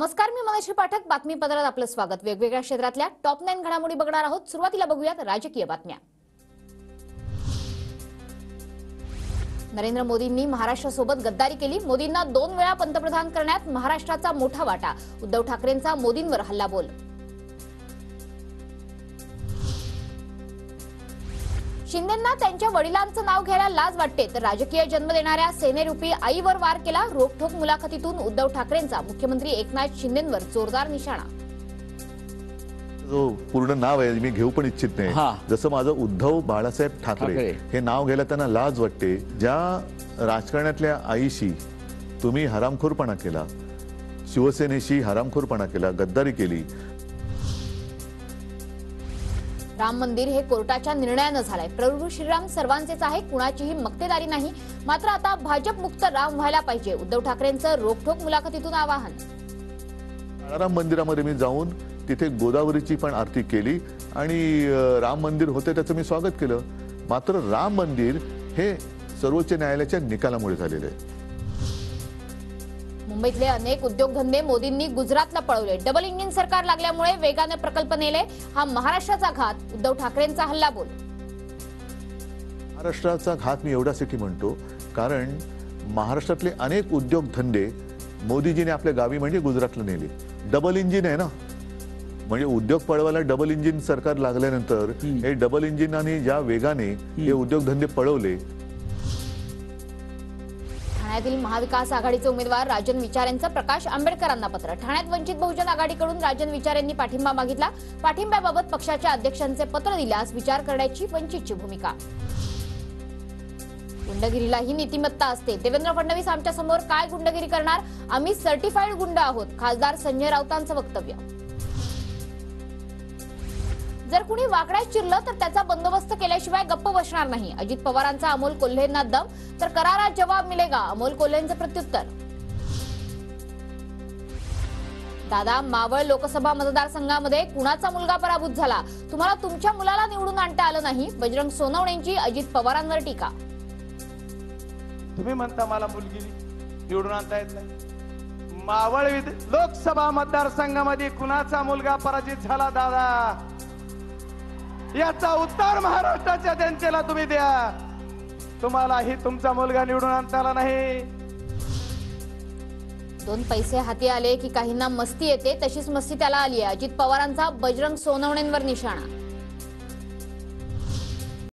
नमस्कार, मी मनश्री पाठक. बातमीपत्रात आपलं स्वागत. वेगवेगळ्या क्षेत्रातल्या टॉप 9 घडामोडी बघणार आहोत. सुरुवातीला बघूयात राजकीय बातम्या. नरेंद्र मोदींनी महाराष्ट्रासोबत गद्दारी केली. मोदींना 2 वेळा पंतप्रधान करण्यात महाराष्ट्राचा मोठा वाटा. उद्धव ठाकरेंचा मोदींवर हल्लाबोल. शिंदेंना त्यांच्या वडिलांचं नाव घ्यायला लाज वाटते तर राजकीय जन्म देणाऱ्या सेनेरूपी आईवर वार केला. रोखठोक मुलाखतीतून उद्धव ठाकरेंचा मुख्यमंत्री एकनाथ शिंदेंवर जोरदार निशाणा. जो पूर्ण नाव आहे मी घेऊ पण इच्छित नाही. जसं माझं उद्धव बाळासाहेब ठाकरे हे नाव घ्यायला त्यांना लाज वाटते. ज्या राजकारणातल्या आईशी तुम्ही हरामखोरपणा केला, शिवसेनेशी हरामखोरपणा केला, गद्दारी केली. राम मंदिर हे कोर्टाच्या निर्णयानं झालंय. प्रभू श्रीराम सर्वांचेच आहे, कुणाचीही मक्तेदारी नाही. मात्र आता भाजप मुक्त राम व्हायला पाहिजे. उद्धव ठाकरेंचं रोखठोक मुलाखतीतून आवाहन. राम मंदिरामध्ये मी जाऊन तिथे गोदावरीची पण आरती केली आणि राम मंदिर होते त्याचं मी स्वागत केलं. मात्र राम मंदिर हे सर्वोच्च न्यायालयाच्या निकालामुळे झालेलं आहे. मुंबईतले अनेक उद्योगधंदे मोदींनी गुजरातला पळवले. डबल इंजिन सरकार लागल्यामुळे वेगाने प्रकल्प नेले. हा महाराष्ट्राचा घात. उद्धव ठाकरेंचा हल्लाबोल. महाराष्ट्राचा घात मी एवढ्यासाठी म्हणतो कारण महाराष्ट्रातले अनेक उद्योगधंदे मोदीजीने आपल्या गावी म्हणजे गुजरातला नेले. डबल इंजिन आहे ना, म्हणजे उद्योग पळवायला डबल इंजिन सरकार लागल्यानंतर हे डबल इंजिनाने ज्या वेगाने हे उद्योगधंदे पळवले. ठाण्यातील महाविकास आघाडीचे उमेदवार राजन विचार यांचं प्रकाश आंबेडकरांना पत्र. ठाण्यात वंचित बहुजन आघाडीकडून राजन विचार यांनी पाठिंबा मागितला. पाठिंब्याबाबत पक्षाच्या अध्यक्षांचे पत्र दिल्यास विचार करण्याची वंचितची भूमिका. गुंडगिरीलाही नीतिमत्ता असते. देवेंद्र फडणवीस आमच्या समोर काय गुंडगिरी करणार, आम्ही सर्टिफाईड गुंड आहोत. खासदार संजय राऊतांचं वक्तव्य. जर कुणी वाकड्यात चिरलं तर त्याचा बंदोबस्त केल्याशिवाय गप्प बसणार नाही. अजित पवारांचा अमोल कोल्हेंना दम तर करारा जवाब मिलेगा. अमोल कोल्हेंचं प्रत्युत्तर. दादा, मावळ लोकसभा मतदारसंघामध्ये कुणाचा मुलगा पराभूत झाला? तुम्हाला तुमच्या मुलाला निवडून आणता आलं नाही. बजरंग सोनवणेंची अजित पवारांवर टीका. तुम्ही म्हणता मला मुलगी निवडून आणता येत नाही. मावळ लोकसभा मतदारसंघामध्ये कुणाचा मुलगा पराजित झाला दादा, याचा उत्तर महाराष्ट्राच्या जनतेला तुम्ही द्या. तुम्हालाही तुमचा मुलगा निवडून आणता आला नाही. 2 पैसे हाती आले की काहींना मस्ती येते, तशीच मस्ती त्याला आली आहे. अजित पवारांचा बजरंग सोनवणेंवर निशाणा.